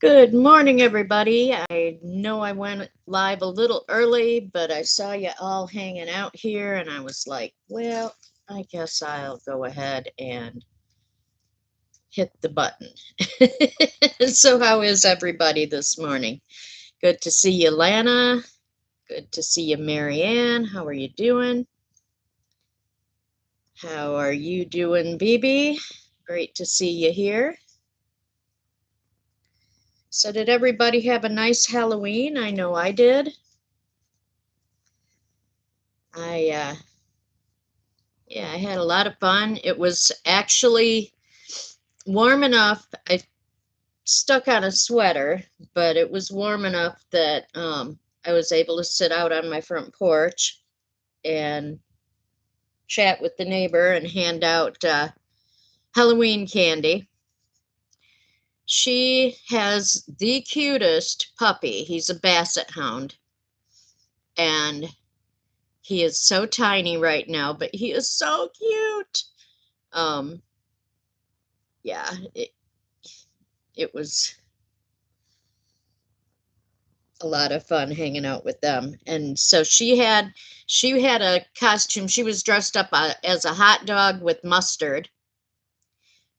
Good morning, everybody. I know I went live a little early, but I saw you all hanging out here, and I was like, well, I guess I'll go ahead and hit the button. So, how is everybody this morning? Good to see you, Lana. Good to see you, Marianne. How are you doing? How are you doing, BB? Great to see you here. So, did everybody have a nice Halloween? I know I did. I Yeah, I had a lot of fun. It was actually warm enough. I stuck on a sweater, but it was warm enough that I was able to sit out on my front porch and chat with the neighbor and hand out Halloween candy. She has the cutest puppy. He's a basset hound, and he is so tiny right now, but he is so cute. Um, yeah, it was a lot of fun hanging out with them. And so she had a costume. She was dressed up as a hot dog with mustard,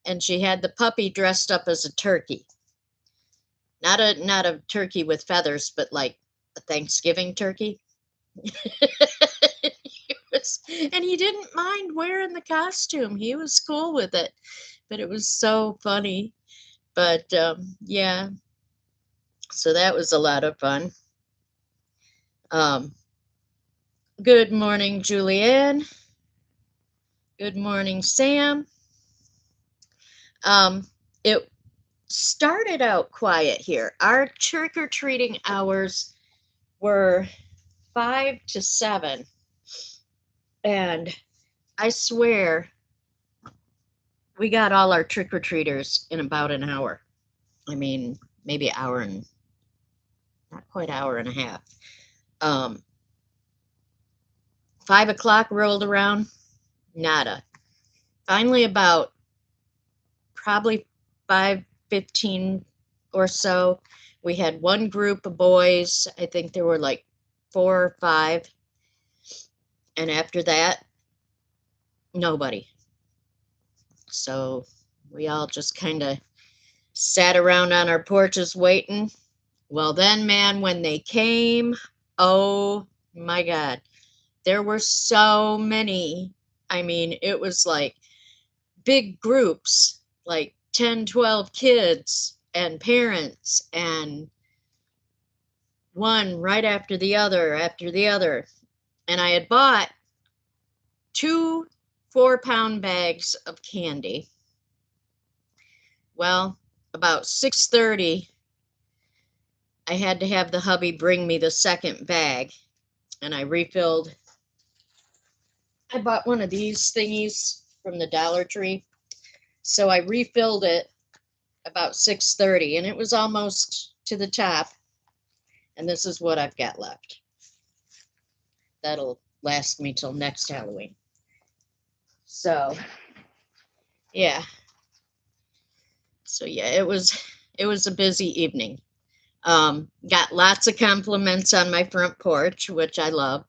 and she had the puppy dressed up as a turkey. Not a turkey with feathers, but like a Thanksgiving turkey. And he didn't mind wearing the costume. He was cool with it, but it was so funny. But yeah, so that was a lot of fun. Um, Good morning, Julianne. Good morning, Sam. Um, it started out quiet here. Our trick or treating hours were 5 to 7, and I swear we got all our trick or treaters in about an hour. I mean, maybe an hour and not quite hour and a half. Um, 5 o'clock rolled around, nada. Finally, about probably 5:15 or so, we had one group of boys. I think there were like 4 or 5, and after that, nobody. So we all just kind of sat around on our porches waiting. Well, then, man, when they came, oh my God, there were so many. I mean, it was like big groups, like 10, 12 kids and parents, and one right after the other, after the other. And I had bought 2 4-pound bags of candy. Well, about 6:30, I had to have the hubby bring me the second bag, and I bought one of these thingies from the Dollar Tree. So I refilled it about 6:30, and it was almost to the top, and this is what I've got left. That'll last me till next Halloween. So, yeah. So yeah, it was a busy evening. Got lots of compliments on my front porch, which I love.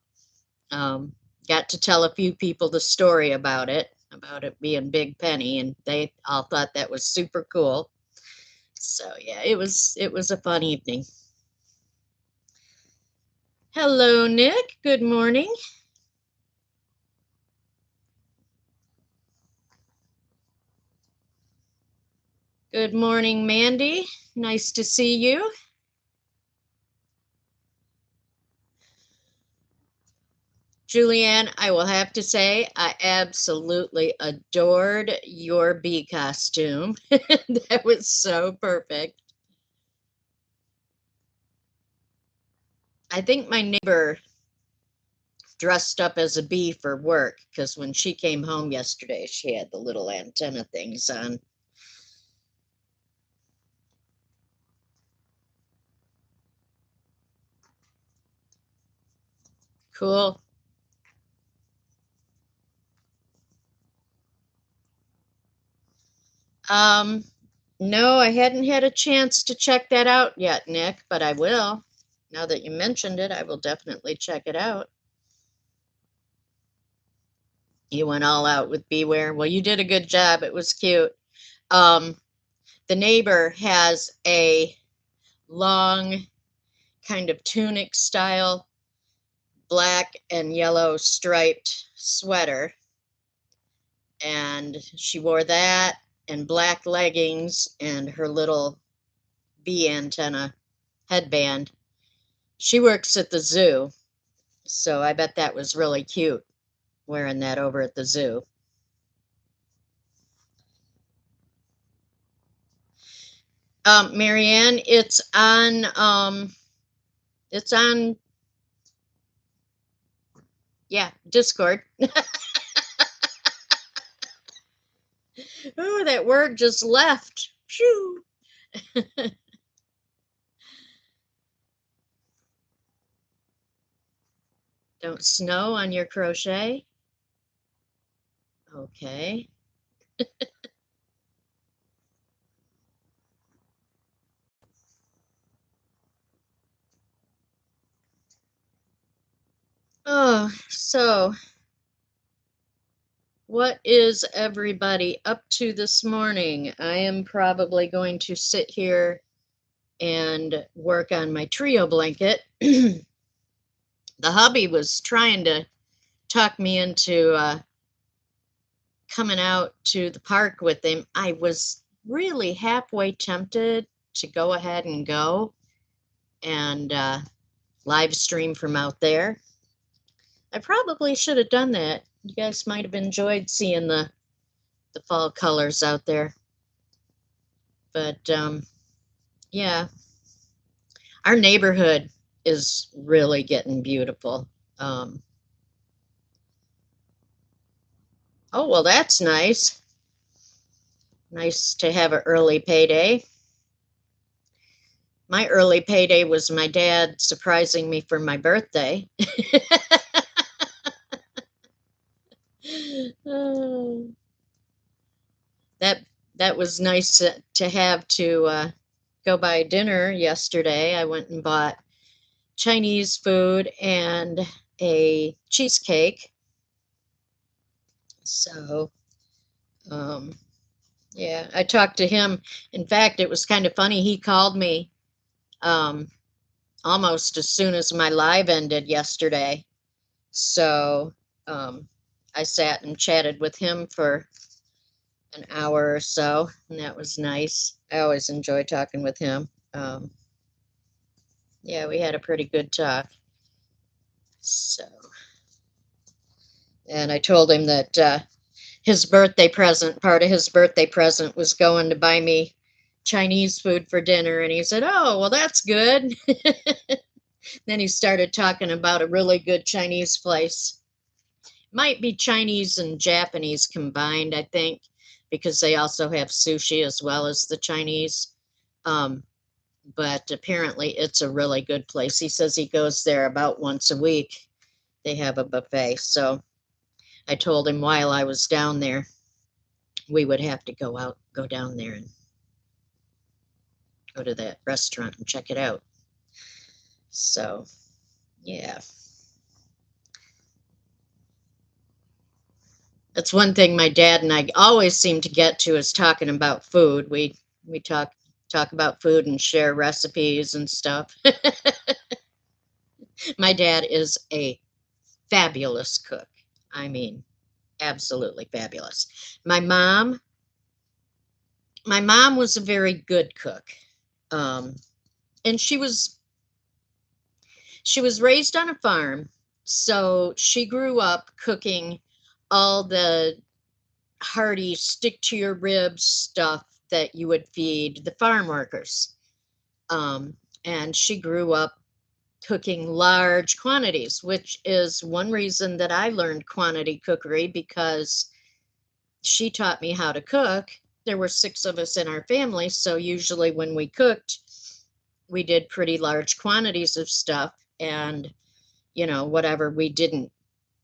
Um, got to tell a few people the story about it being Big Penny, and they all thought that was super cool. So yeah, it was a fun evening. Hello, Nick. Good morning. Good morning, Mandy. Nice to see you. Julianne, I will have to say, I absolutely adored your bee costume. That was so perfect. I think my neighbor dressed up as a bee for work because when she came home yesterday, she had the little antenna things on. Cool. Um, No, I hadn't had a chance to check that out yet, Nick, but I will. Now that you mentioned it, I will definitely check it out. You went all out with Beware. Well, you did a good job. It was cute. Um, the neighbor has a long kind of tunic style black and yellow striped sweater, and she wore that and black leggings and her little bee antenna headband. She works at the zoo, so I bet that was really cute wearing that over at the zoo. Marianne, it's on, yeah, Discord. Oh, that word just left. Phew. Don't snow on your crochet. Okay. Oh, so what is everybody up to this morning? I am probably going to sit here and work on my trio blanket. The hubby was trying to talk me into coming out to the park with him. I was really halfway tempted to go ahead and go and live stream from out there. I probably should have done that. You guys might have enjoyed seeing the fall colors out there. But yeah, our neighborhood is really getting beautiful. Um, oh, well, that's nice. Nice to have an early payday. My early payday was my dad surprising me for my birthday. Oh, that that was nice to have to go buy dinner yesterday. I went and bought Chinese food and a cheesecake. So, um, yeah, I talked to him. In fact, it was kind of funny. He called me um, almost as soon as my live ended yesterday. So, um, I sat and chatted with him for an hour or so, and that was nice. I always enjoy talking with him. Yeah, we had a pretty good talk. So, and I told him that his birthday present, part of his birthday present was going to buy me Chinese food for dinner. And he said, "Oh, well, that's good." Then he started talking about a really good Chinese place. Might be Chinese and Japanese combined, I think, because they also have sushi as well as the Chinese. Um, but apparently it's a really good place. He says he goes there about once a week. They have a buffet. So I told him while I was down there, we would have to go down there and go to that restaurant and check it out. So, yeah. That's one thing my dad and I always seem to get to is talking about food. We talk about food and share recipes and stuff. My dad is a fabulous cook. I mean, absolutely fabulous. My mom, my mom was a very good cook. Um, and she was raised on a farm, so she grew up cooking all the hearty, stick to your ribs stuff that you would feed the farm workers. Um, and she grew up cooking large quantities, which is one reason that I learned quantity cookery because she taught me how to cook. There were 6 of us in our family, so usually when we cooked, we did pretty large quantities of stuff. And, whatever we didn't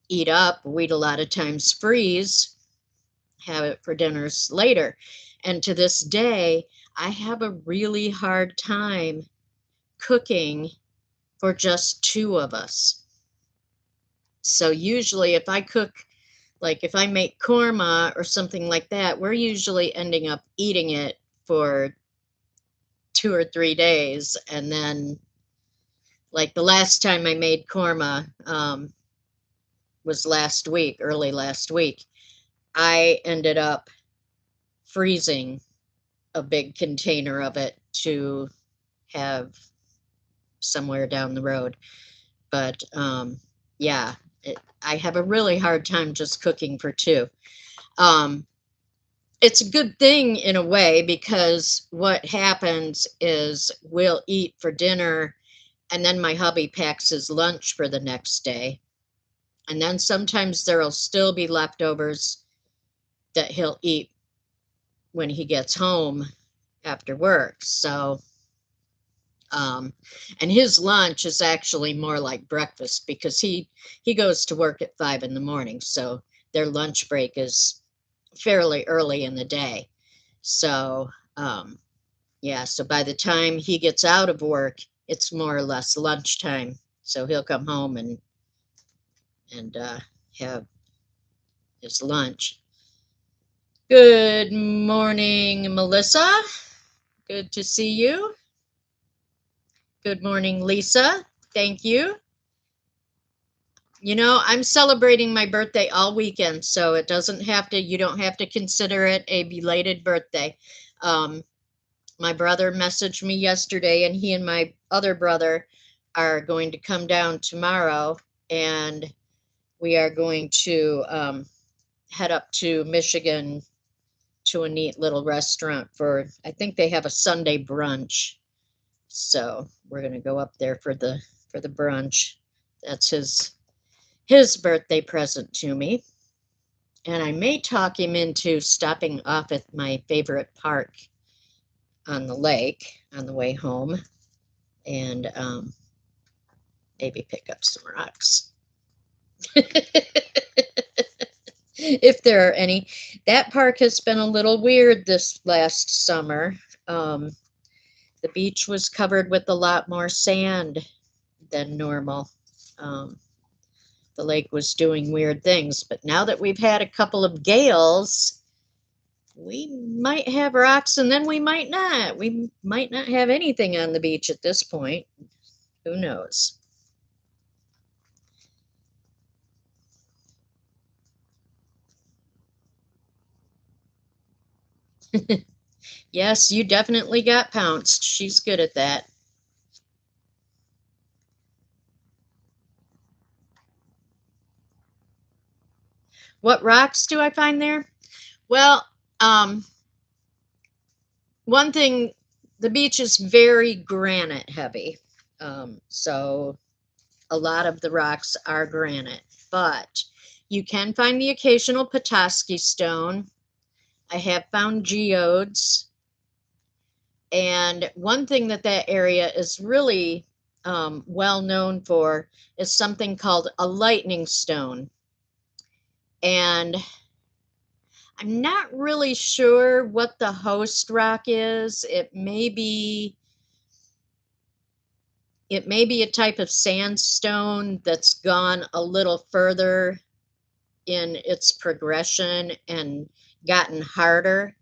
eat up, we'd a lot of times freeze, have it for dinners later. And to this day, I have a really hard time cooking for just two of us. So usually if I cook, like if I make korma or something like that, we're usually ending up eating it for 2 or 3 days. And then, like the last time I made korma was last week, early last week. I ended up freezing a big container of it to have somewhere down the road. But yeah, I have a really hard time just cooking for two. Um, it's a good thing in a way, because what happens is we'll eat for dinner and then my hubby packs his lunch for the next day. And then sometimes there'll still be leftovers that he'll eat when he gets home after work. So, and his lunch is actually more like breakfast, because he goes to work at 5 in the morning. So their lunch break is fairly early in the day. So, yeah, so by the time he gets out of work, it's more or less lunchtime. So he'll come home and have his lunch. Good morning, Melissa. Good to see you. Good morning, Lisa. Thank you. You know, I'm celebrating my birthday all weekend, so it doesn't have to, you don't have to consider it a belated birthday. My brother messaged me yesterday, and he and my other brother are going to come down tomorrow, and we are going to head up to Michigan to a neat little restaurant for, I think they have a Sunday brunch. So we're going to go up there for the brunch. That's his birthday present to me. And I may talk him into stopping off at my favorite park on the lake on the way home, and maybe pick up some rocks. If there are any. That park has been a little weird this last summer. The beach was covered with a lot more sand than normal. The lake was doing weird things, but now that we've had a couple of gales, we might have rocks, and then we might not. We might not have anything on the beach at this point. Who knows? Yes, you definitely got pounced. She's good at that. What rocks do I find there? Well, one thing, the beach is very granite heavy. So a lot of the rocks are granite, but you can find the occasional Petoskey stone. I have found geodes. And one thing that area is really well known for is something called a lightning stone. And I'm not really sure what the host rock is. It may be a type of sandstone that's gone a little further in its progression and gotten harder.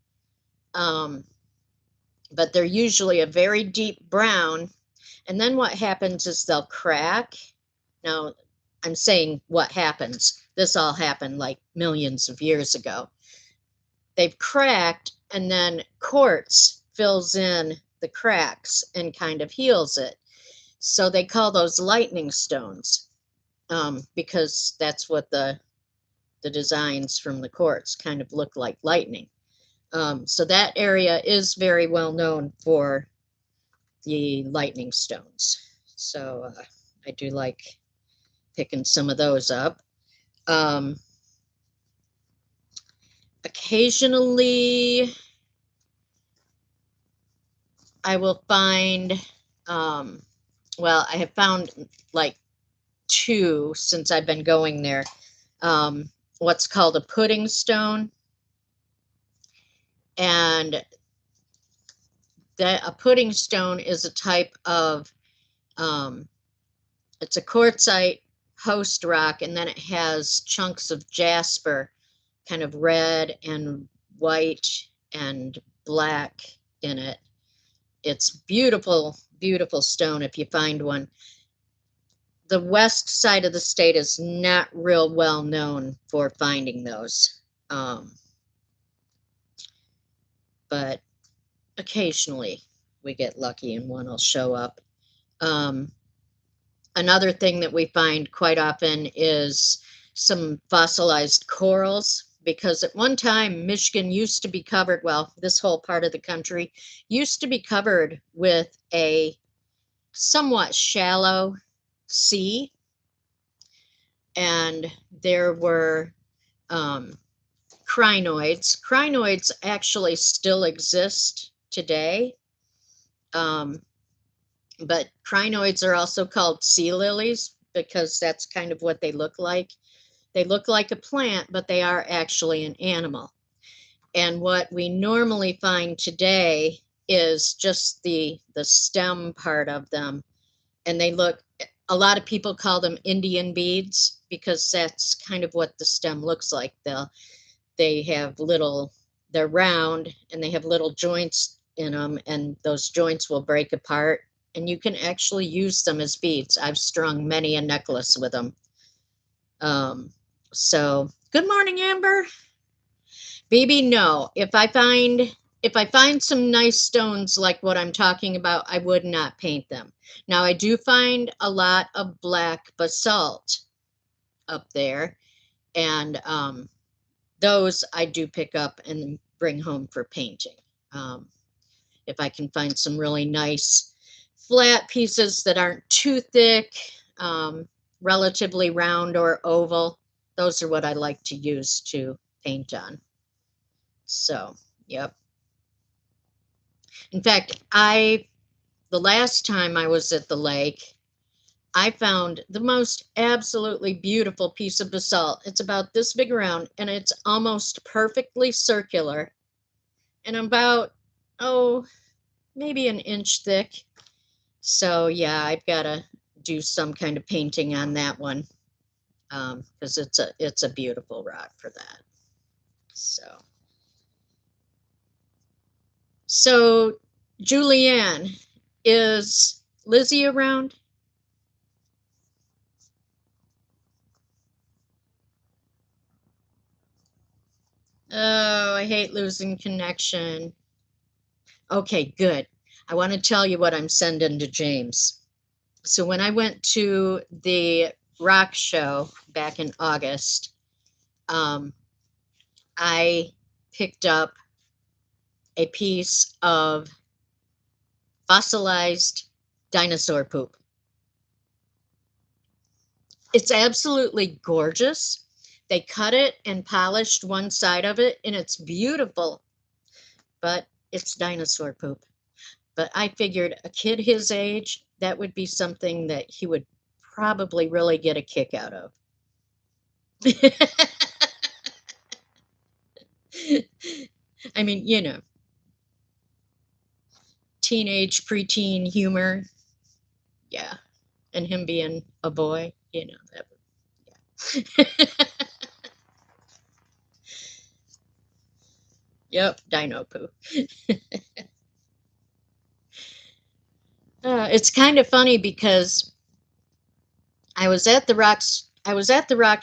But they're usually a very deep brown. And then what happens is they'll crack. Now, I'm saying what happens. This all happened like millions of years ago. They've cracked, and then quartz fills in the cracks and kind of heals it. So they call those lightning stones, because that's what the designs from the quartz kind of look like lightning. So that area is very well known for the lightning stones. So I do like picking some of those up. Occasionally, I will find, well, I have found like two since I've been going there. What's called a pudding stone. And that a pudding stone is a type of it's a quartzite host rock, and then it has chunks of jasper, kind of red and white and black in it. It's beautiful, beautiful stone if you find one. The west side of the state is not real well known for finding those, but occasionally we get lucky and one will show up. Another thing that we find quite often is some fossilized corals, because at one time Michigan used to be covered, well, this whole part of the country used to be covered with a somewhat shallow sea, and there were crinoids. Crinoids actually still exist today, but crinoids are also called sea lilies because that's kind of what they look like. They look like a plant, but they are actually an animal. And what we normally find today is just the stem part of them. And they look, a lot of people call them Indian beads because that's kind of what the stem looks like. They have little, they're round and they have little joints in them, and those joints will break apart. And you can actually use them as beads. I've strung many a necklace with them. So good morning, Amber. Baby, no. If I find some nice stones like what I'm talking about, I would not paint them. Now I do find a lot of black basalt up there, and those I do pick up and bring home for painting. If I can find some really nice flat pieces that aren't too thick, relatively round or oval, those are what I like to use to paint on. So, yep. In fact, the last time I was at the lake, I found the most absolutely beautiful piece of basalt. It's about this big around, and it's almost perfectly circular, and about, maybe an inch thick. So yeah, I've got to do some kind of painting on that one, because it's a beautiful rock for that. So Julianne, is Lizzie around? Oh, I hate losing connection. Okay, good. I want to tell you what I'm sending to James. So when I went to the rock show back in August, I picked up a piece of fossilized dinosaur poop. It's absolutely gorgeous. They cut it and polished one side of it, and it's beautiful, but it's dinosaur poop. But I figured a kid his age, that would be something that he would probably really get a kick out of. I mean, teenage, preteen humor. Yeah. And him being a boy, that would, yeah. Yep, dino poo. It's kind of funny because I was at the rock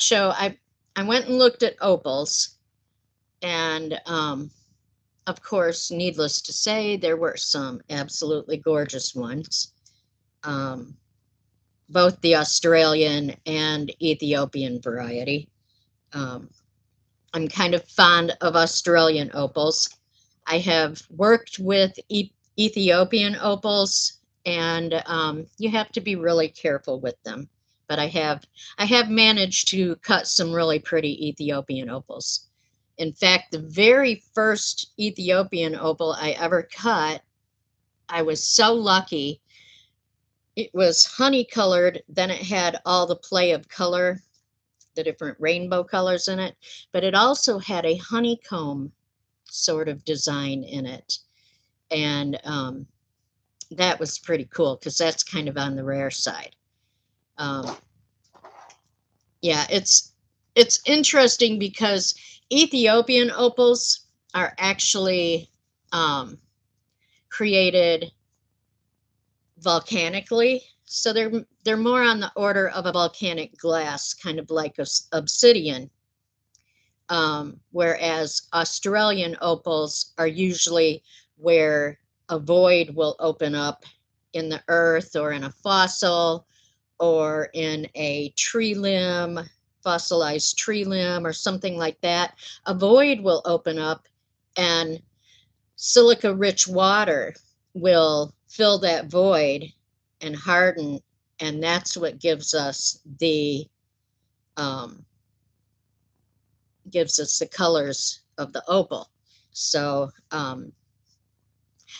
show. I went and looked at opals, and of course, needless to say, there were some absolutely gorgeous ones, both the Australian and Ethiopian variety. I'm kind of fond of Australian opals. I have worked with Ethiopian opals, and you have to be really careful with them. But I have managed to cut some really pretty Ethiopian opals. In fact, the very first Ethiopian opal I ever cut, I was so lucky. It was honey colored, then it had all the play of color, the different rainbow colors in it, but it also had a honeycomb sort of design in it. And that was pretty cool because that's kind of on the rare side. Um, yeah, it's interesting because Ethiopian opals are actually created volcanically. So they're more on the order of a volcanic glass, kind of like obsidian. Whereas Australian opals are usually where a void will open up in the earth or in a fossil or in a tree limb, fossilized tree limb or something like that. A void will open up and silica rich water will fill that void and harden, and that's what um, gives us the colors of the opal. So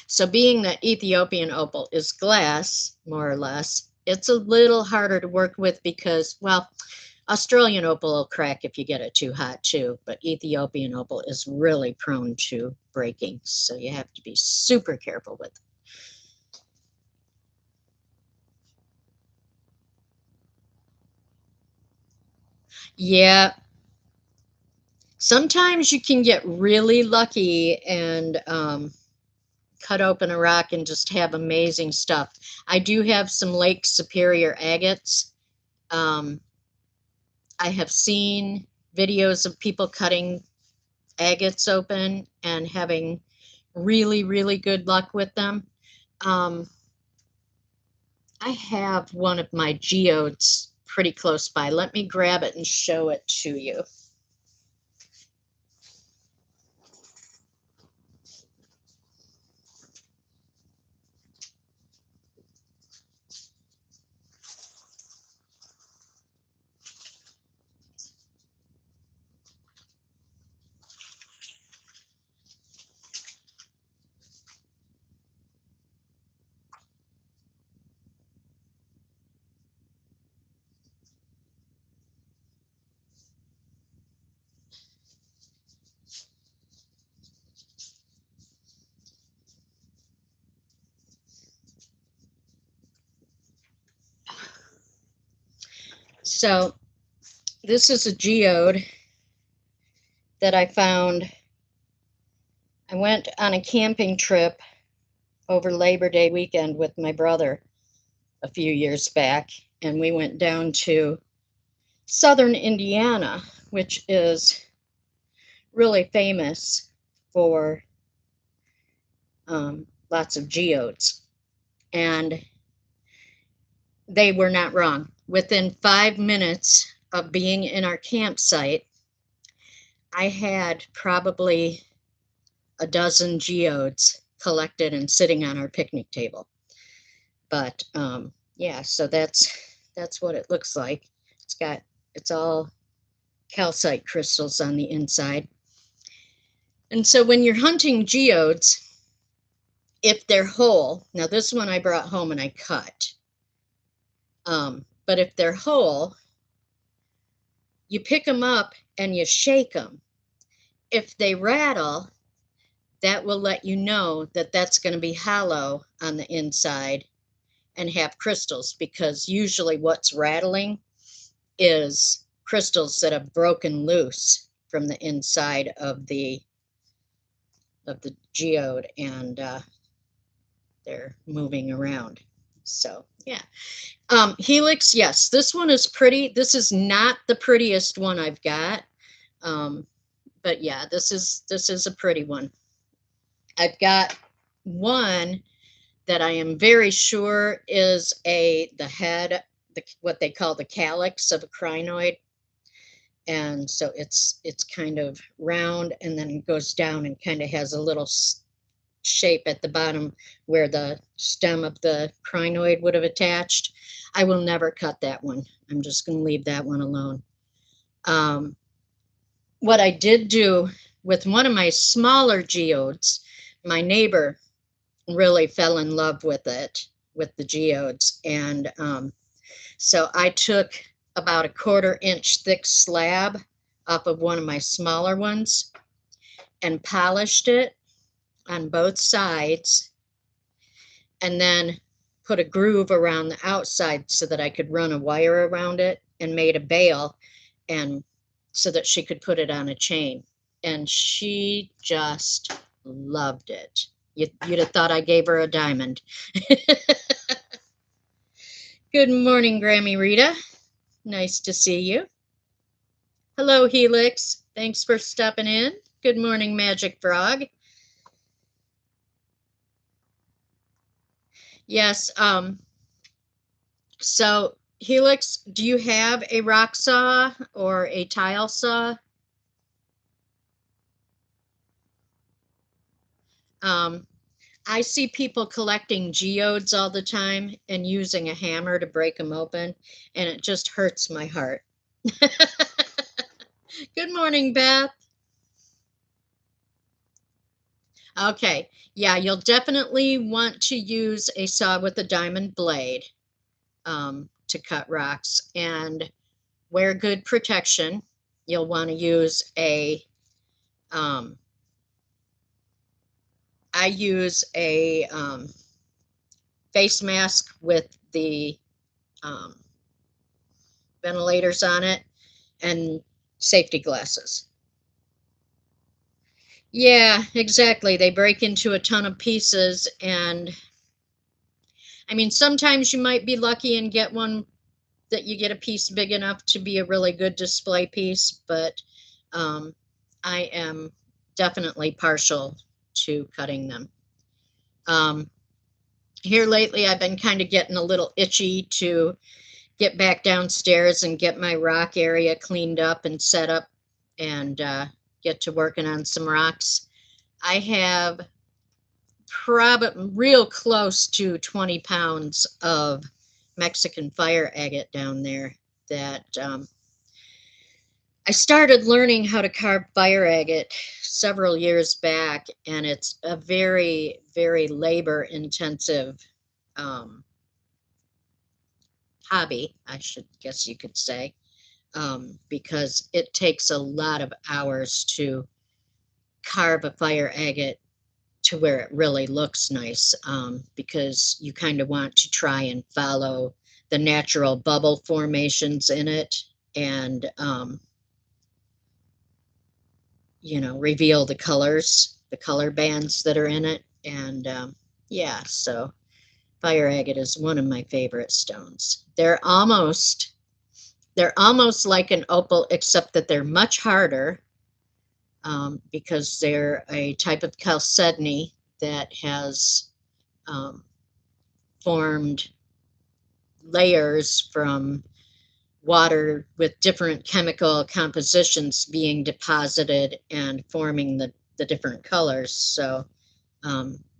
so being that Ethiopian opal is glass, more or less, it's a little harder to work with because, well, Australian opal will crack if you get it too hot too, but Ethiopian opal is really prone to breaking, so you have to be super careful with it. Yeah, sometimes you can get really lucky and cut open a rock and just have amazing stuff. I do have some Lake Superior agates. Um, I have seen videos of people cutting agates open and having really, really good luck with them. Um, I have one of my geodes pretty close by. Let me grab it and show it to you. So this is a geode that I found. I went on a camping trip over Labor Day weekend with my brother a few years back, and we went down to southern Indiana, which is really famous for lots of geodes. And they were not wrong. Within 5 minutes of being in our campsite, I had probably a dozen geodes collected and sitting on our picnic table. But yeah, so that's what it looks like. It's all calcite crystals on the inside. And so when you're hunting geodes, if they're whole, now this one I brought home and I cut, but if they're whole, you pick them up and you shake them. If they rattle, that will let you know that that's going to be hollow on the inside and have crystals, because usually what's rattling is crystals that have broken loose from the inside of the geode, and they're moving around. So yeah. Helix, yes, this one is pretty. This is not the prettiest one I've got, but yeah, this is a pretty one. I've got one that I am very sure is the head, what they call the calyx of a crinoid, and so it's kind of round and then goes down and kind of has a little shape at the bottom where the stem of the crinoid would have attached. I will never cut that one. I'm just going to leave that one alone. What I did do with one of my smaller geodes, my neighbor really fell in love with it, with the geodes. And so I took about a 1/4 inch thick slab off of one of my smaller ones, and polished it on both sides, and then put a groove around the outside so that I could run a wire around it, and made a bail, and so that she could put it on a chain. And she just loved it. You'd have thought I gave her a diamond. Good morning, Grammy Rita. Nice to see you. Hello, Helix. Thanks for stopping in. Good morning, Magic Frog. Yes, so Helix, do you have a rock saw or a tile saw? I see people collecting geodes all the time and using a hammer to break them open, and it just hurts my heart. Good morning, Beth. Okay, yeah, you'll definitely want to use a saw with a diamond blade to cut rocks, and wear good protection. You'll want to use I use a face mask with the ventilators on it, and safety glasses. Yeah, exactly. They break into a ton of pieces, and I mean, sometimes you might be lucky and get one that you get a piece big enough to be a really good display piece, but I am definitely partial to cutting them. Here lately, I've been kind of getting a little itchy to get back downstairs and get my rock area cleaned up and set up, and get to working on some rocks. I have probably real close to 20 pounds of Mexican fire agate down there that I started learning how to carve fire agate several years back, and it's a very, very labor intensive hobby, I should guess you could say, because it takes a lot of hours to carve a fire agate to where it really looks nice, because you kind of want to try and follow the natural bubble formations in it, and reveal the colors, the color bands that are in it. And yeah, so fire agate is one of my favorite stones. They're almost like an opal, except that they're much harder, because they're a type of chalcedony that has formed layers from water with different chemical compositions being deposited and forming the different colors. So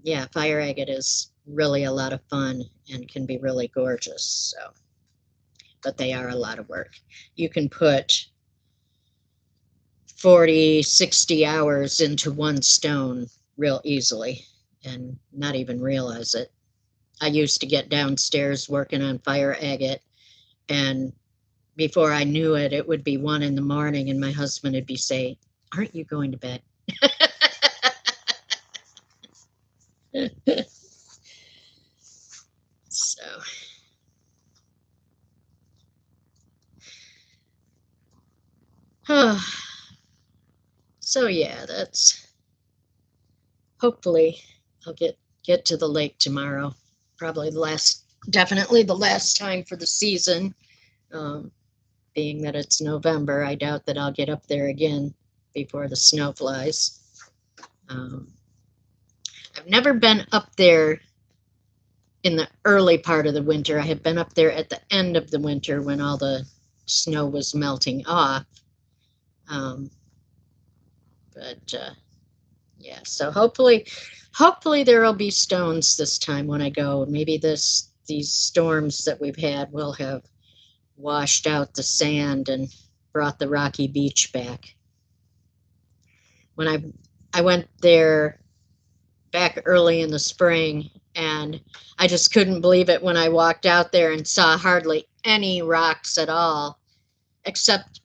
yeah, fire agate is really a lot of fun and can be really gorgeous. So, but they are a lot of work. You can put 40, 60 hours into one stone real easily and not even realize it. I used to get downstairs working on fire agate, and before I knew it, it would be 1 in the morning, and my husband would be saying, "Aren't you going to bed?" So, so yeah, that's hopefully I'll get to the lake tomorrow. Probably definitely the last time for the season. Being that it's November, I doubt that I'll get up there again before the snow flies. I've never been up there in the early part of the winter. I have been up there at the end of the winter when all the snow was melting off. But yeah, so hopefully there will be stones this time when I go. Maybe these storms that we've had will have washed out the sand and brought the rocky beach back. When I went there back early in the spring, and I just couldn't believe it when I walked out there and saw hardly any rocks at all, except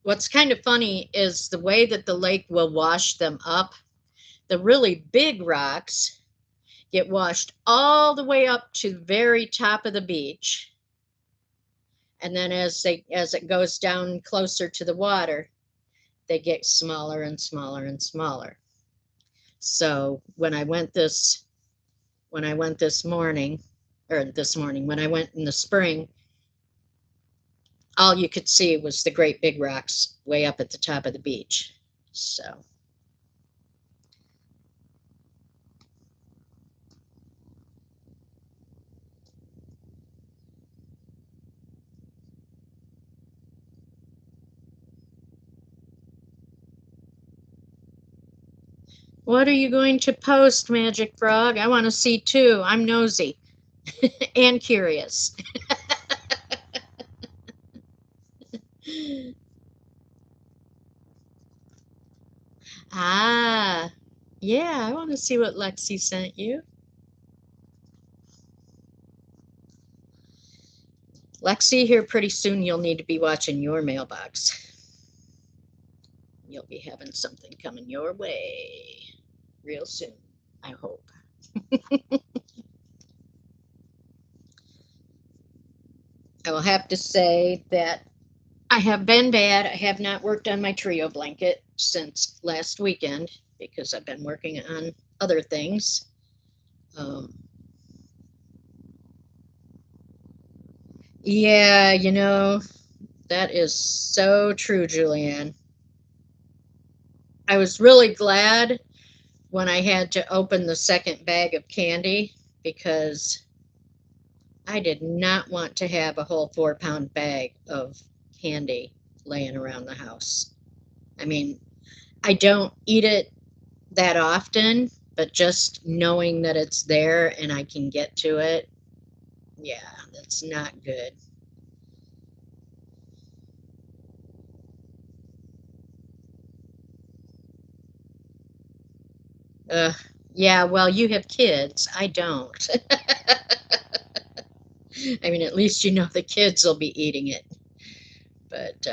What's kind of funny is the way that the lake will wash them up. The really big rocks get washed all the way up to the very top of the beach. And then as it goes down closer to the water, they get smaller and smaller and smaller. So when I went this morning, when I went in the spring, all you could see was the great big rocks way up at the top of the beach. So what are you going to post, Magic Frog? I want to see too. I'm nosy and curious. Ah, yeah, I want to see what Lexi sent you. Lexi, here pretty soon you'll need to be watching your mailbox. You'll be having something coming your way real soon, I hope. I will have to say that I have been bad. I have not worked on my trio blanket since last weekend because I've been working on other things. Yeah, that is so true, Julianne. I was really glad when I had to open the second bag of candy because I did not want to have a whole 4-pound bag of candy laying around the house. I mean, I don't eat it that often, but just knowing that it's there and I can get to it, yeah, that's not good. Uh, yeah, well, you have kids. I don't. I mean, at least you know the kids will be eating it. But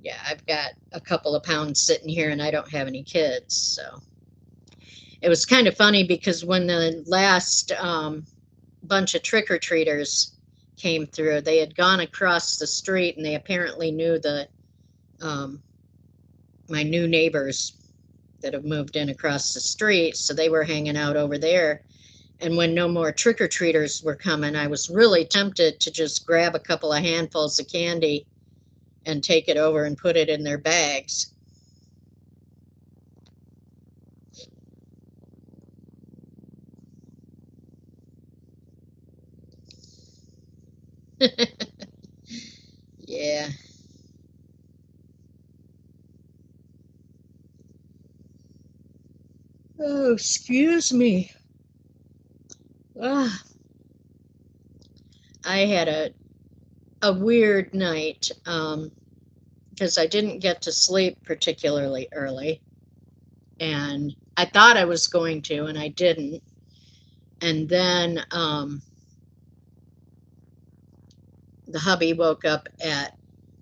yeah, I've got a couple of pounds sitting here and I don't have any kids. So it was kind of funny because when the last bunch of trick-or-treaters came through, they had gone across the street and they apparently knew um, my new neighbors that have moved in across the street. So they were hanging out over there. And when no more trick-or-treaters were coming, I was really tempted to just grab a couple of handfuls of candy and take it over and put it in their bags. Yeah. Oh, excuse me. Ah, I had a weird night because I didn't get to sleep particularly early. And I thought I was going to, and I didn't. And then the hubby woke up at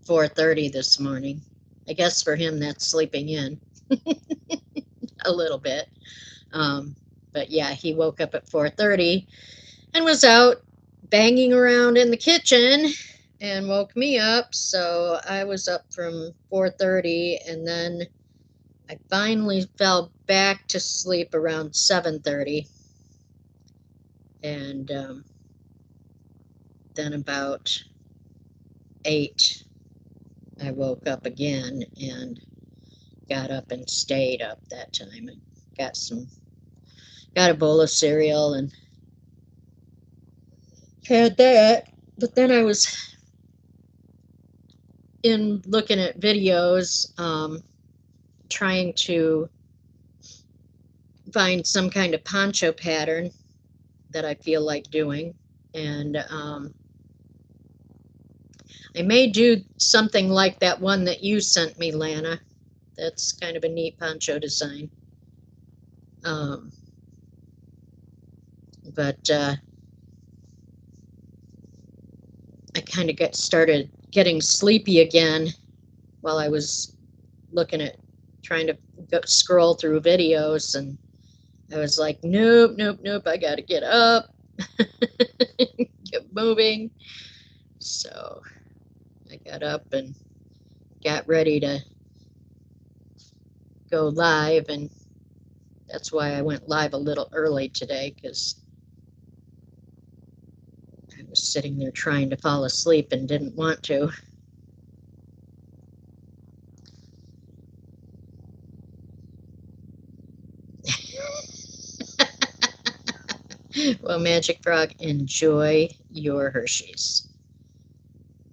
4:30 this morning. I guess for him that's sleeping in a little bit. Um, but yeah, he woke up at 4:30 and was out banging around in the kitchen and woke me up. So I was up from 4:30 and then I finally fell back to sleep around 7:30. And then about 8, I woke up again and got up and stayed up that time and got a bowl of cereal and had that. But then I was in looking at videos, trying to find some kind of poncho pattern that I feel like doing. And I may do something like that one that you sent me, Lana. That's kind of a neat poncho design. But I kind of started getting sleepy again while I was looking at trying to scroll through videos, and I was like, nope, nope, nope, I gotta get up, get moving. So I got up and got ready to go live, and that's why I went live a little early today, because I was sitting there trying to fall asleep and didn't want to. Well, Magic Frog, enjoy your Hershey's.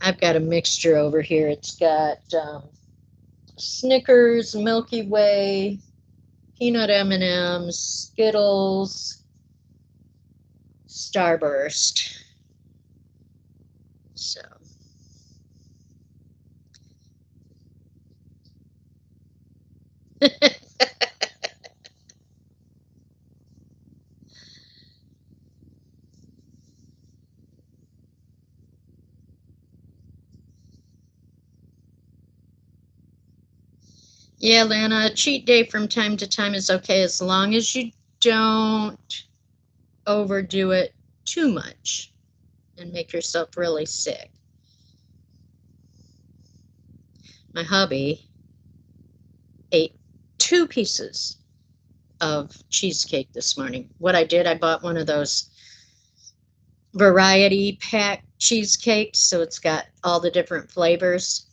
I've got a mixture over here. It's got Snickers, Milky Way, peanut M&Ms, Skittles, Starburst. So yeah, Lana, a cheat day from time to time is okay as long as you don't overdo it too much and make yourself really sick. My hubby ate 2 pieces of cheesecake this morning. What I did, I bought one of those variety pack cheesecakes, so it's got all the different flavors.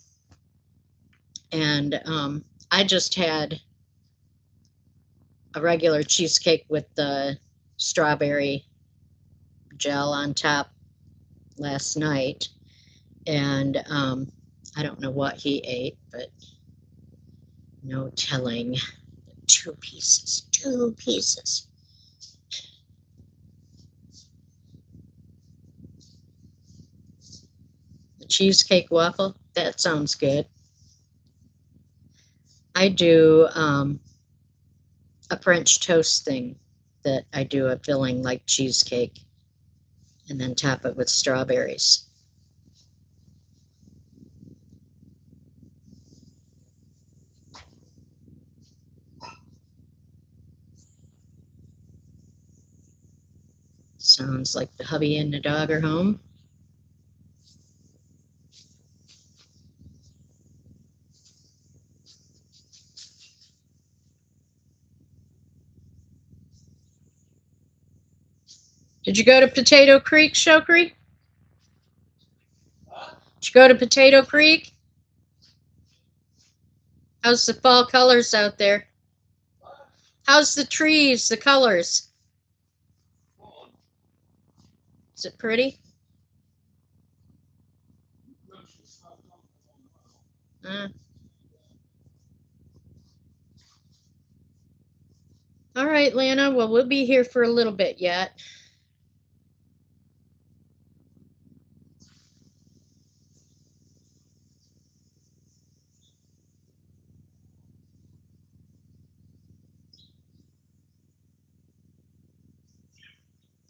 And I just had a regular cheesecake with the strawberry gel on top last night, and I don't know what he ate, but no telling. 2 pieces, 2 pieces. The cheesecake waffle, that sounds good. I do a French toast thing that I do a filling like cheesecake and then top it with strawberries. Sounds like the hubby and the dog are home. Did you go to Potato Creek, Shokri? Did you go to Potato Creek? How's the fall colors out there? How's the trees, the colors? Is it pretty? Uh, all right, Lana. Well, we'll be here for a little bit yet.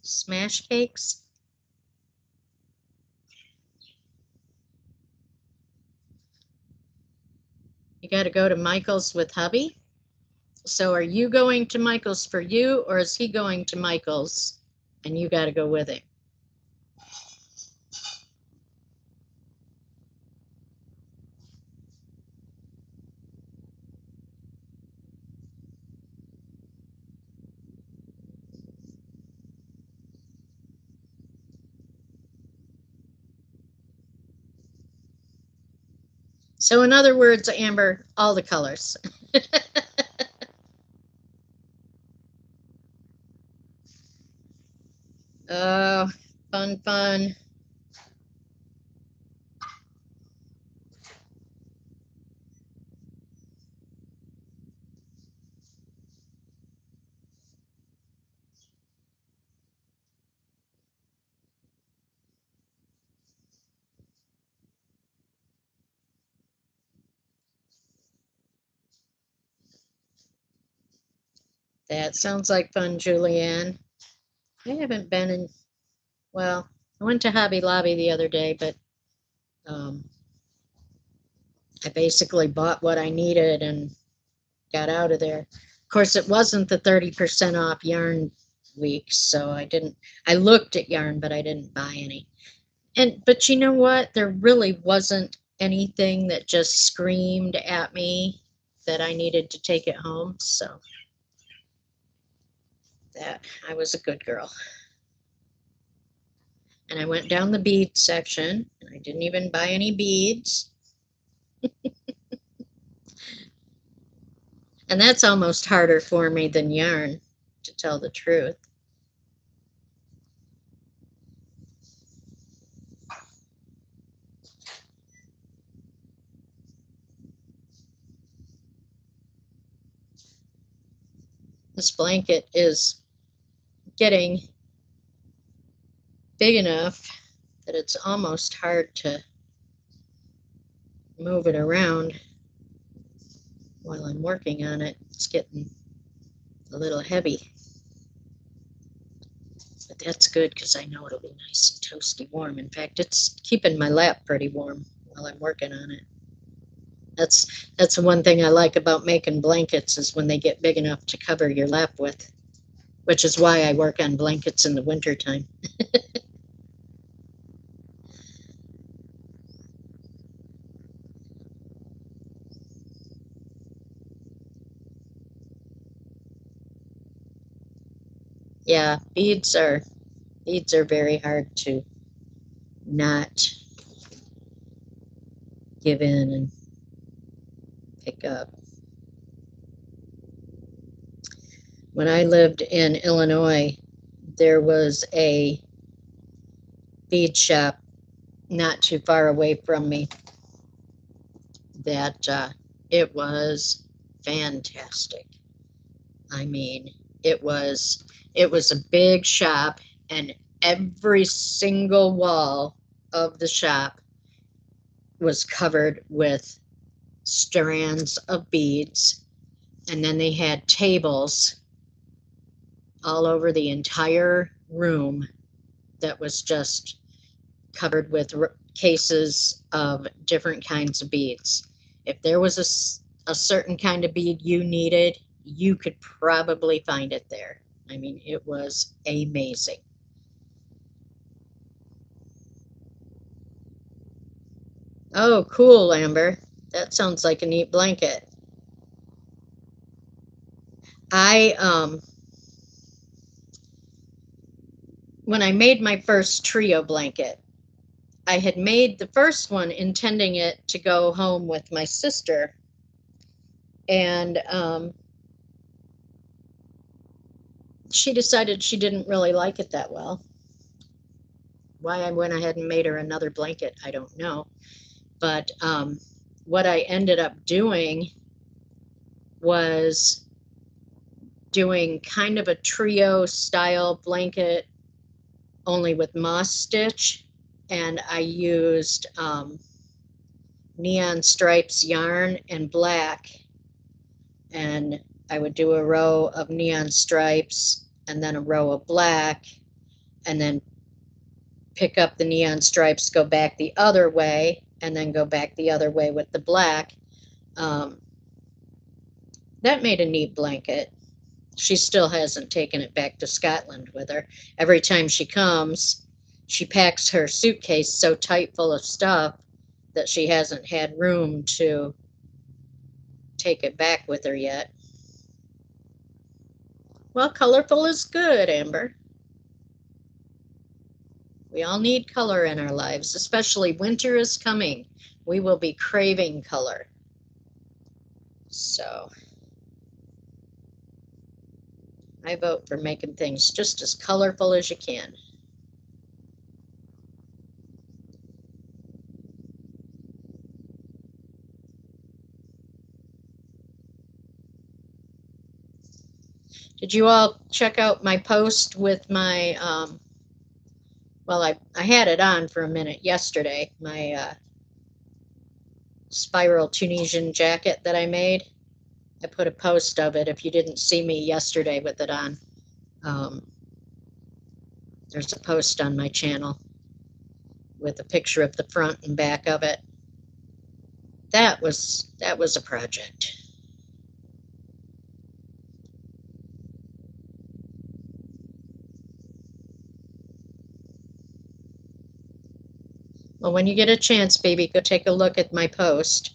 Smash cakes. You got to go to Michael's with hubby. So are you going to Michael's for you, or is he going to Michael's and you got to go with him? So in other words, Amber, all the colors. Oh, fun, fun. That sounds like fun, Julianne. I haven't been in, well, I went to Hobby Lobby the other day, but um, I basically bought what I needed and got out of there. Of course, it wasn't the 30% off yarn week, so I looked at yarn, but I didn't buy any. But you know what? There really wasn't anything that just screamed at me that I needed to take it home, so that I was a good girl. And I went down the bead section, and I didn't even buy any beads. And that's almost harder for me than yarn, to tell the truth. This blanket is getting big enough that it's almost hard to move it around while I'm working on it. It's getting a little heavy. But that's good because I know it'll be nice and toasty warm. In fact, it's keeping my lap pretty warm while I'm working on it. That's the one thing I like about making blankets is when they get big enough to cover your lap with, which is why I work on blankets in the wintertime. Yeah, beads are very hard to not give in and pick up. When I lived in Illinois, there was a bead shop not too far away from me that it was fantastic. I mean, it was a big shop, and every single wall of the shop was covered with strands of beads, and then they had tables all over the entire room that was just covered with cases of different kinds of beads. If there was a certain kind of bead you needed, you could probably find it there. I mean, it was amazing. Oh, cool, Amber. That sounds like a neat blanket. I when I made my first trio blanket, I had made the first one intending it to go home with my sister, and she decided she didn't really like it that well. Why I went ahead and made her another blanket, I don't know. But what I ended up doing was doing kind of a trio style blanket, only with moss stitch, and I used neon stripes yarn and black, and I would do a row of neon stripes and then a row of black, and then pick up the neon stripes, go back the other way, and then go back the other way with the black. That made a neat blanket. She still hasn't taken it back to Scotland with her. Every time she comes, she packs her suitcase so tight full of stuff that she hasn't had room to take it back with her yet. Well, colorful is good, Amber. We all need color in our lives, especially winter is coming. We will be craving color. So I vote for making things just as colorful as you can. Did you all check out my post with my, well, I had it on for a minute yesterday, my spiral Tunisian jacket that I made? I put a post of it if you didn't see me yesterday with it on. There's a post on my channel with a picture of the front and back of it. that was a project. Well, when you get a chance, baby, go take a look at my post.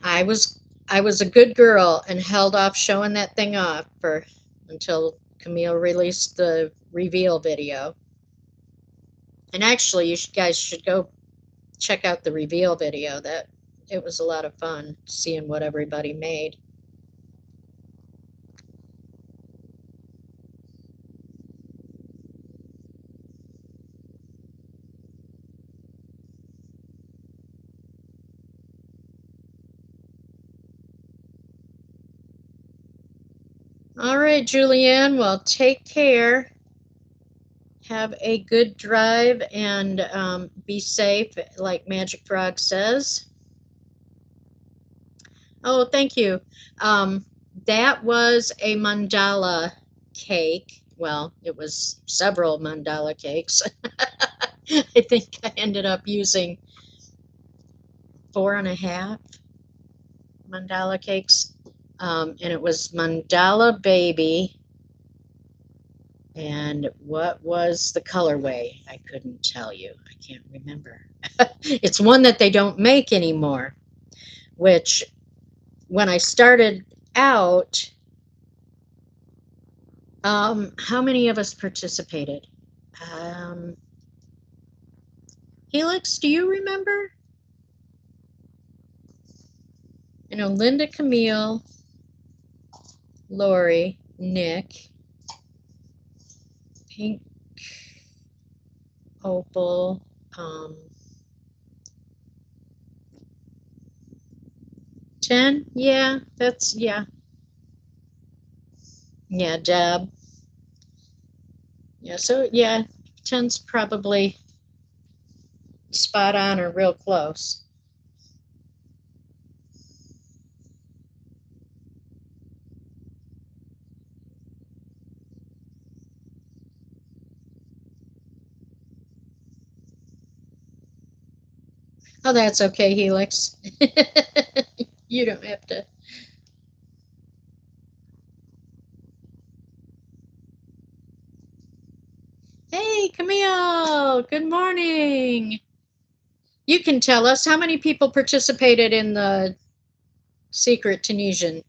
I was a good girl and held off showing that thing off for until Camille released the reveal video. And actually, guys should go check out the reveal video. That it was a lot of fun seeing what everybody made. All right, Julianne, well, take care. Have a good drive and be safe, like Magic Frog says. Oh, thank you. That was a mandala cake. Well, it was several mandala cakes. I think I ended up using 4.5 mandala cakes. And it was Mandala Baby. And what was the colorway? I couldn't tell you. I can't remember. It's one that they don't make anymore, which when I started out, how many of us participated? Helix, do you remember? You know, Linda, Camille, Lori, Nick, Pink, Opal, 10? Yeah, that's, yeah. Yeah, Deb. Yeah, so yeah, 10's probably spot on or real close. Oh, that's okay, Helix. You don't have to. Hey, Camille, good morning. You can tell us how many people participated in the Secret Tunisian.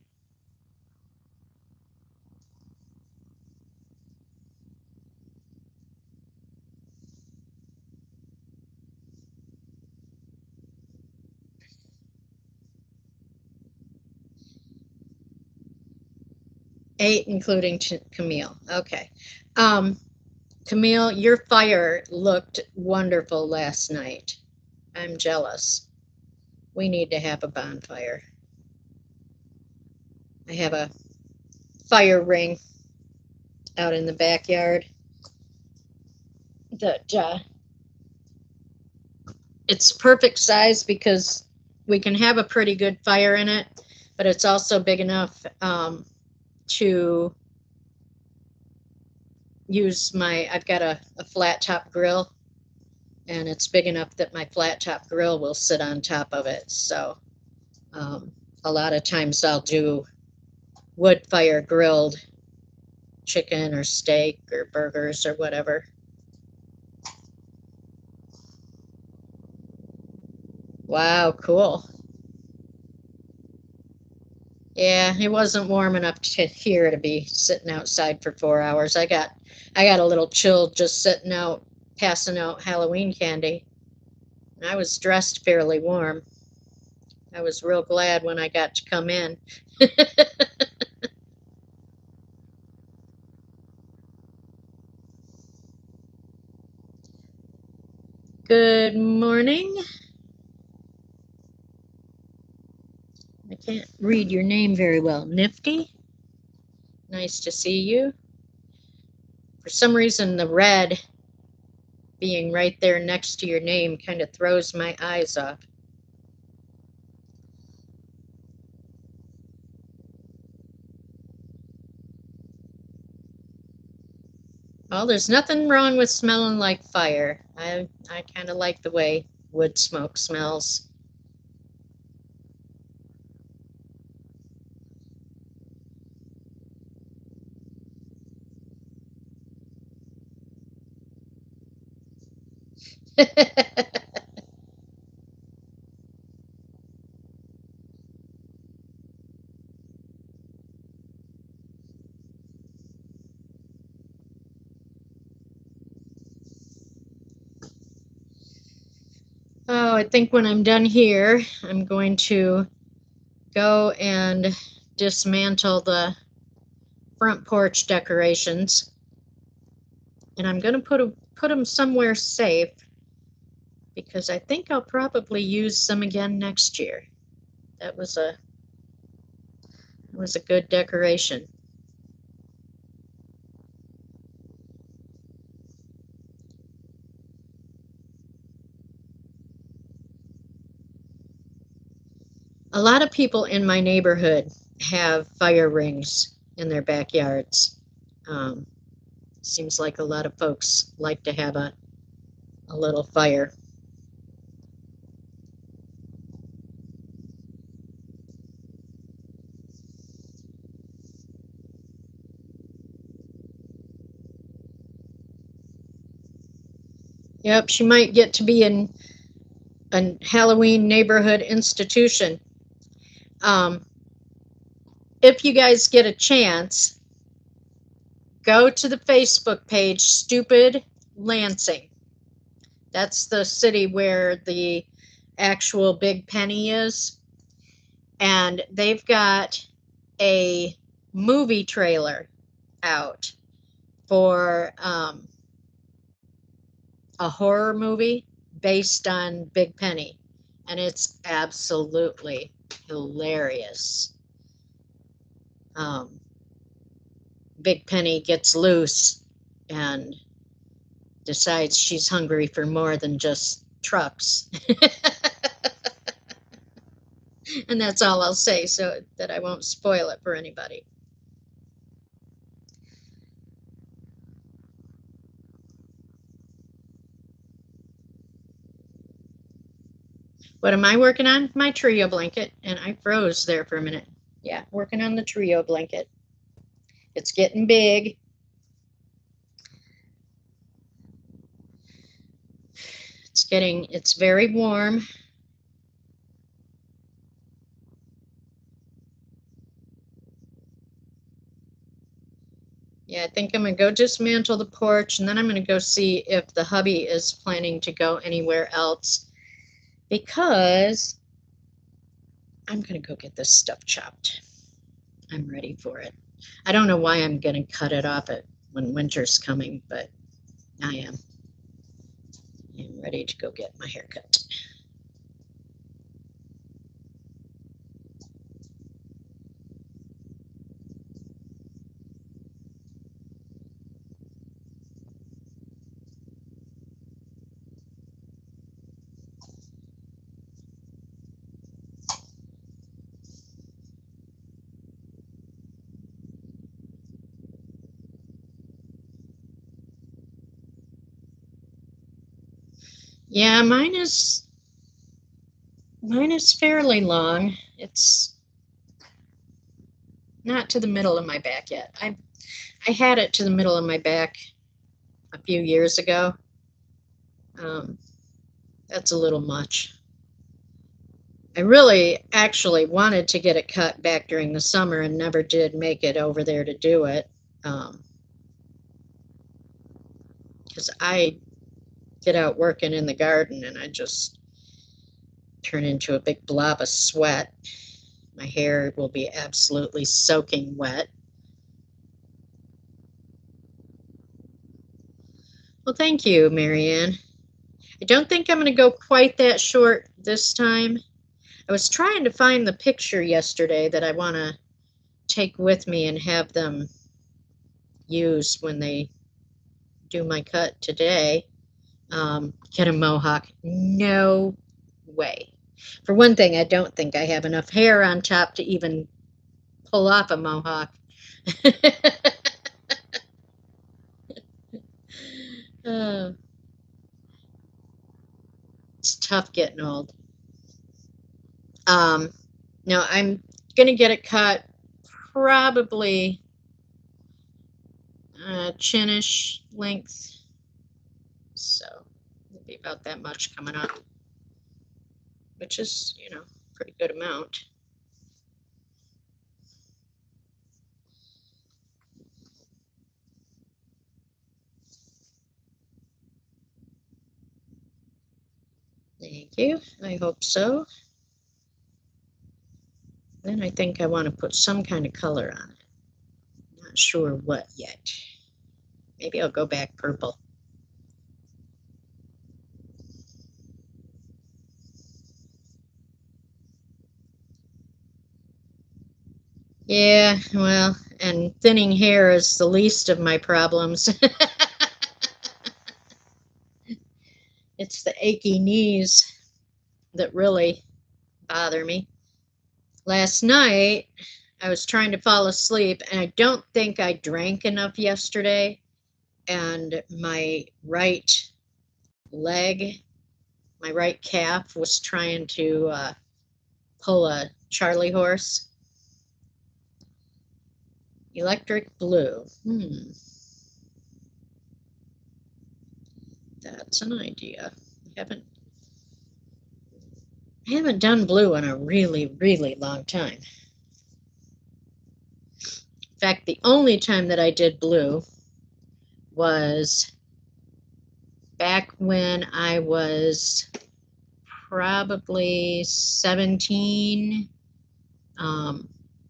Eight, including Camille. Okay. Camille, your fire looked wonderful last night. I'm jealous. We need to have a bonfire. I have a fire ring out in the backyard that it's perfect size because we can have a pretty good fire in it, but it's also big enough to use I've got a flat top grill, and it's big enough that my flat top grill will sit on top of it. So a lot of times I'll do wood fire grilled chicken or steak or burgers or whatever. Wow, cool. Yeah, it wasn't warm enough here to be sitting outside for 4 hours. I got a little chilled just sitting out passing out Halloween candy. And I was dressed fairly warm. I was real glad when I got to come in. Good morning. I can't read your name very well. Nifty? Nice to see you. For some reason, the red being right there next to your name kind of throws my eyes off. Well, there's nothing wrong with smelling like fire. I kind of like the way wood smoke smells. Oh, I think when I'm done here, I'm going to go and dismantle the front porch decorations. And I'm going to put them somewhere safe because I think I'll probably use some again next year. That was a good decoration. A lot of people in my neighborhood have fire rings in their backyards. Um, Seems like a lot of folks like to have a little fire. Yep, she might get to be in a Halloween neighborhood institution. Um, if you guys get a chance, go to the Facebook page, Stupid Lansing. That's the city where the actual Big Penny is. And they've got a movie trailer out for a horror movie based on Big Penny. And it's absolutely hilarious. Big Penny gets loose and decides she's hungry for more than just trucks. And that's all I'll say so that I won't spoil it for anybody. What am I working on? My trio blanket, and I froze there for a minute. Yeah, working on the trio blanket. It's getting big. It's very warm. Yeah, I think I'm going to go dismantle the porch, and then I'm going to go see if the hubby is planning to go anywhere else, because I'm going to go get this stuff chopped. I'm ready for it. I don't know why I'm going to cut it off when winter's coming, but I am. I'm ready to go get my hair cut. Yeah, mine is fairly long. It's not to the middle of my back yet. I had it to the middle of my back a few years ago. Um, that's a little much. I really actually wanted to get it cut back during the summer and never did make it over there to do it. Because I get out working in the garden and I just turn into a big blob of sweat. My hair will be absolutely soaking wet. Well, thank you, Marianne. I don't think I'm going to go quite that short this time. I was trying to find the picture yesterday that I want to take with me and have them use when they do my cut today. Get a mohawk. No way. For one thing, I don't think I have enough hair on top to even pull off a mohawk. Oh, it's tough getting old. Now I'm gonna get it cut probably chinish length, so it'll be about that much coming up, which is, you know, pretty good amount. Thank you. I hope so. Then I think I want to put some kind of color on it. Not sure what yet. Maybe I'll go back purple. Yeah, well, and thinning hair is the least of my problems. It's the achy knees that really bother me. Last night, I was trying to fall asleep, and I don't think I drank enough yesterday, and my right leg, my right calf was trying to pull a Charlie horse. Electric blue. That's an idea. I haven't done blue in a really, really long time. In fact, the only time that I did blue was back when I was probably 17,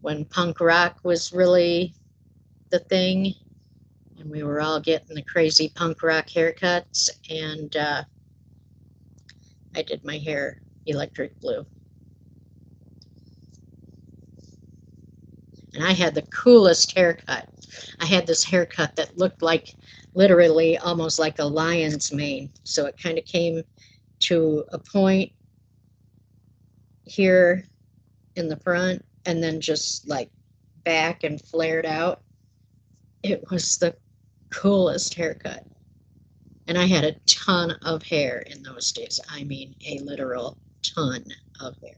when punk rock was really the thing, and we were all getting the crazy punk rock haircuts, and I did my hair electric blue. And I had the coolest haircut. I had this haircut that looked like literally almost like a lion's mane. So it kind of came to a point here in the front and then just like back and flared out. It was the coolest haircut. And I had a ton of hair in those days. I mean, a literal ton of hair.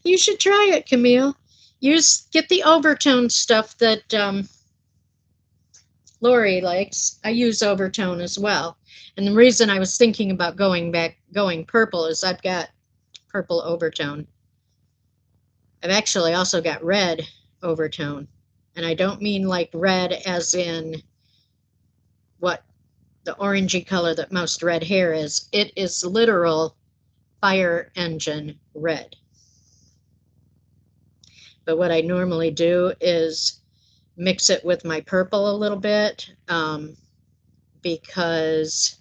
You should try it, Camille. Get the overtone stuff that Lori likes. I use overtone as well. And the reason I was thinking about going purple is I've got purple overtone. I've actually also got red overtone. And I don't mean like red as in what the orangey color that most red hair is. It is literal fire engine red. But what I normally do is mix it with my purple a little bit, because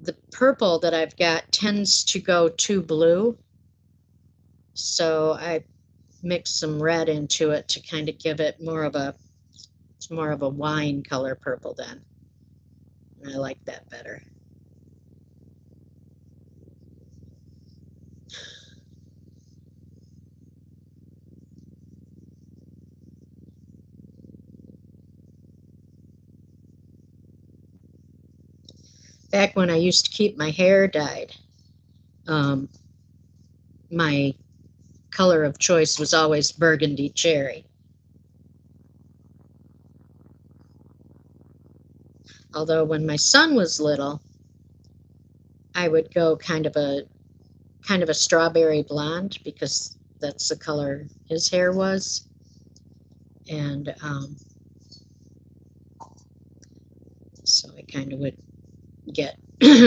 the purple that I've got tends to go too blue. So I mix some red into it to kind of give it it's more of a wine color purple then. And I like that better. Back when I used to keep my hair dyed, my color of choice was always burgundy cherry. Although when my son was little, I would go kind of a strawberry blonde because that's the color his hair was. And so I kind of would get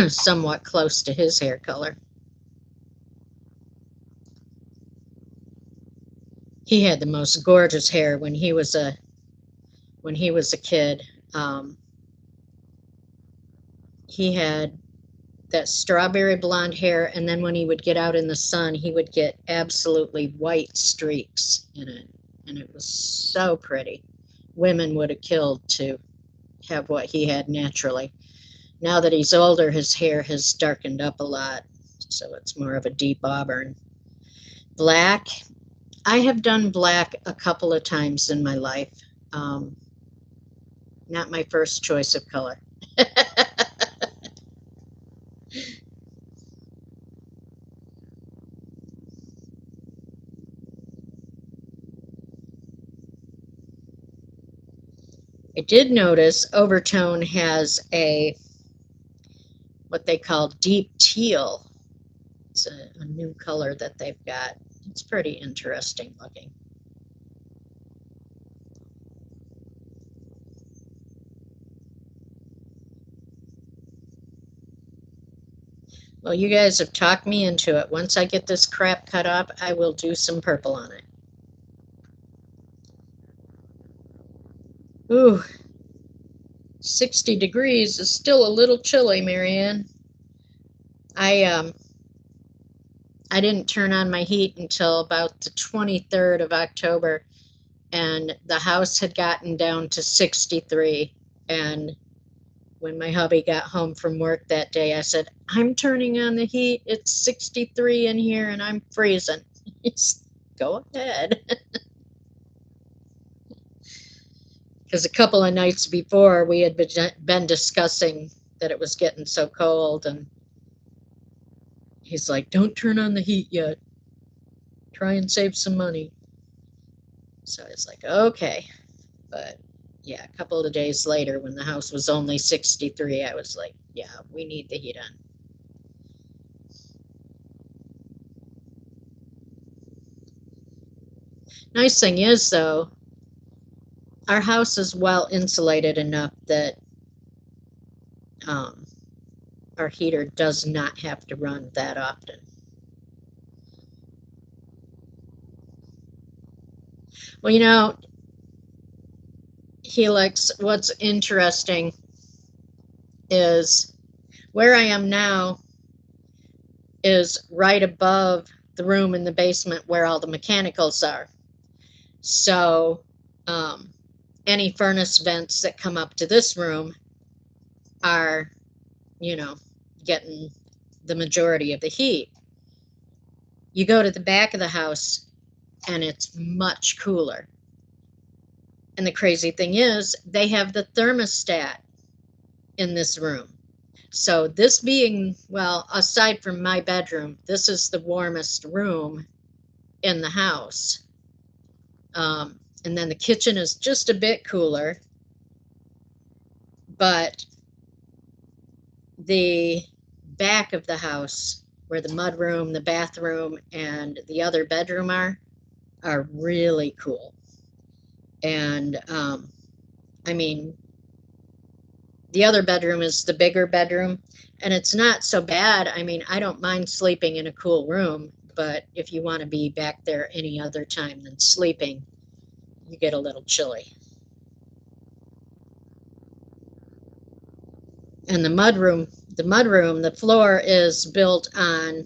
somewhat close to his hair color. He had the most gorgeous hair when he was a kid. He had that strawberry blonde hair, and then when he would get out in the sun, he would get absolutely white streaks in it, and it was so pretty. Women would have killed to have what he had naturally. Now that he's older, his hair has darkened up a lot, So it's more of a deep auburn. Black, I have done black a couple of times in my life. Um, Not my first choice of color. I did notice Overtone has what they call deep teal. It's a new color that they've got. It's pretty interesting looking. Well, you guys have talked me into it. Once I get this crap cut up, I will do some purple on it. Ooh, 60 degrees is still a little chilly, Marianne. I I didn't turn on my heat until about the 23rd of October, and the house had gotten down to 63. And when my hubby got home from work that day, I said, I'm turning on the heat. It's 63 in here and I'm freezing. He's, go ahead. Because a couple of nights before, we had been discussing that it was getting so cold, and he's like, don't turn on the heat yet. Try and save some money. So it's like, okay. But yeah, a couple of days later, when the house was only 63, I was like, yeah, we need the heat on. Nice thing is, though, our house is well insulated enough that um, our heater does not have to run that often. Well, you know, Helix, what's interesting is where I am now is right above the room in the basement where all the mechanicals are. So um, any furnace vents that come up to this room are, you know, getting the majority of the heat. You go to the back of the house and it's much cooler. And the crazy thing is, they have the thermostat in this room. So, this being, well, aside from my bedroom, this is the warmest room in the house. And then the kitchen is just a bit cooler, but the back of the house, where the mudroom, the bathroom, and the other bedroom are really cool. And I mean, the other bedroom is the bigger bedroom, and it's not so bad. I mean, I don't mind sleeping in a cool room, but if you want to be back there any other time than sleeping, you get a little chilly. And the floor is built on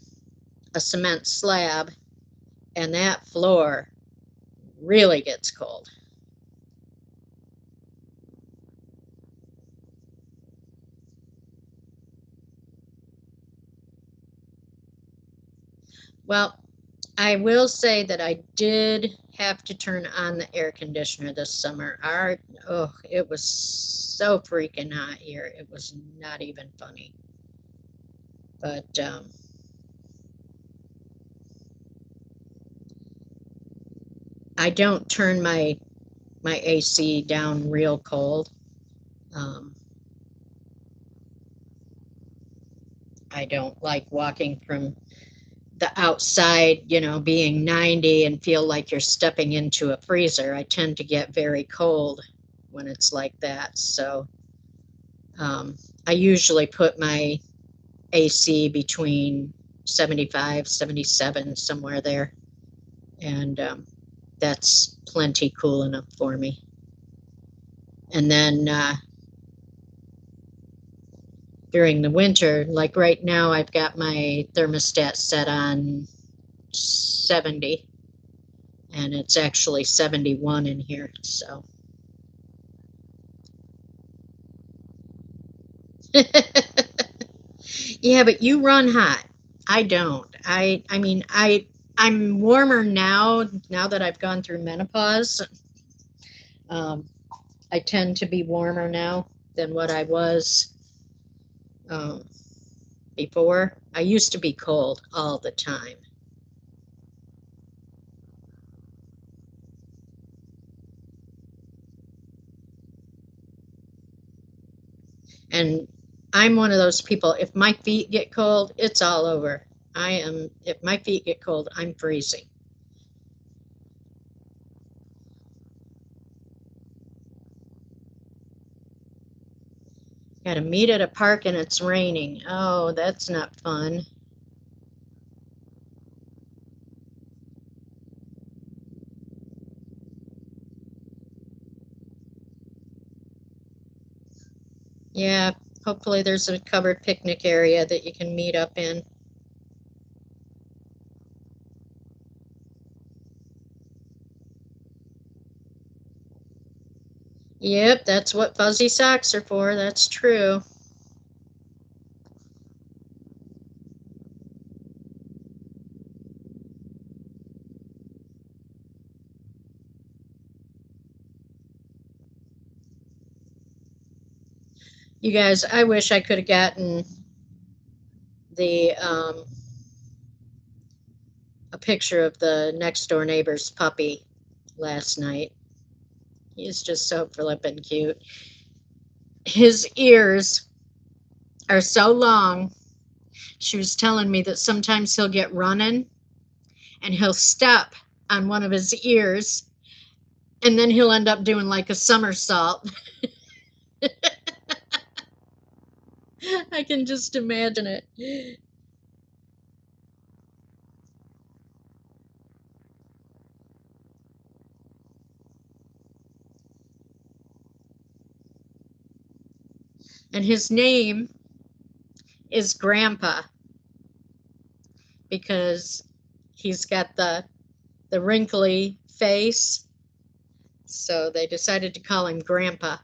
a cement slab, and that floor really gets cold. Well, I will say that I did have to turn on the air conditioner this summer. It was so freaking hot here. It was not even funny. But I don't turn my AC down real cold. Um, I don't like walking from the outside, being 90 and feel like you're stepping into a freezer. I tend to get very cold when it's like that. So I usually put my AC between 75, 77, somewhere there. And that's plenty cool enough for me. And then during the winter, like right now, I've got my thermostat set on 70, and it's actually 71 in here. So, yeah, but you run hot. I don't. I mean, I'm warmer now that I've gone through menopause. Um, I tend to be warmer now than what I was um, before. I used to be cold all the time. And I'm one of those people, if my feet get cold, it's all over. If my feet get cold, I'm freezing. Got to meet at a park and it's raining. Oh, that's not fun. Yeah, hopefully there's a covered picnic area that you can meet up in. Yep, that's what fuzzy socks are for. That's true. You guys, I wish I could have gotten the a picture of the next door neighbor's puppy last night. He's just so flippin' cute. His ears are so long. She was telling me that sometimes he'll get running and he'll step on one of his ears and then he'll end up doing like a somersault. I can just imagine it. And his name is Grandpa because he's got the wrinkly face. So they decided to call him Grandpa,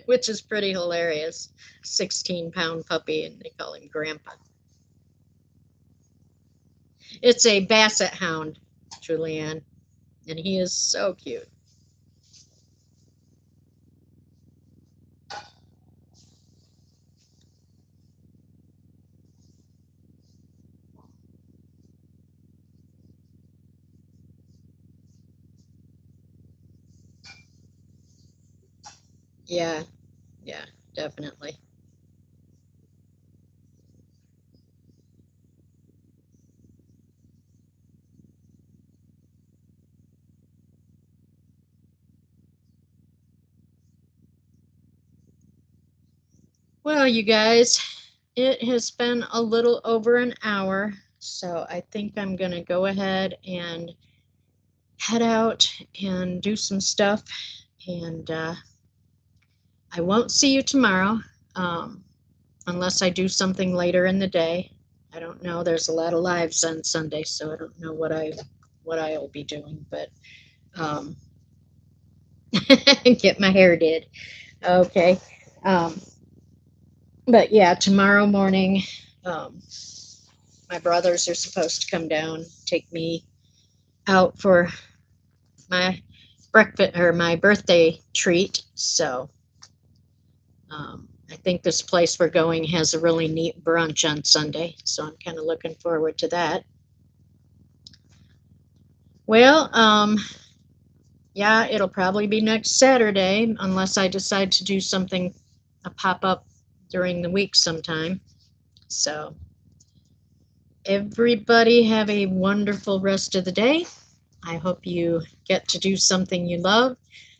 which is pretty hilarious. 16-pound puppy, and they call him Grandpa. It's a basset hound, Julianne, and he is so cute. Yeah, yeah, definitely. Well, you guys, it has been a little over an hour, so I think I'm going to go ahead and head out and do some stuff. And I won't see you tomorrow um, unless I do something later in the day. I don't know. There's a lot of lives on Sunday, so I don't know what I'll be doing, but um, get my hair did. Okay. Um, but yeah, tomorrow morning, um, my brothers are supposed to come down, take me out for my breakfast or my birthday treat. So I think this place we're going has a really neat brunch on Sunday. So I'm kind of looking forward to that. Well, yeah, it'll probably be next Saturday unless I decide to do something, a pop up during the week sometime. So everybody have a wonderful rest of the day. I hope you get to do something you love.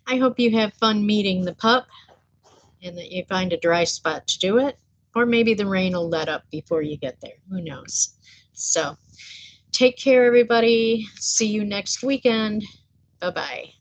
I hope you have fun meeting the pup and that you find a dry spot to do it. Or maybe the rain will let up before you get there. Who knows? So take care, everybody. See you next weekend. Bye bye.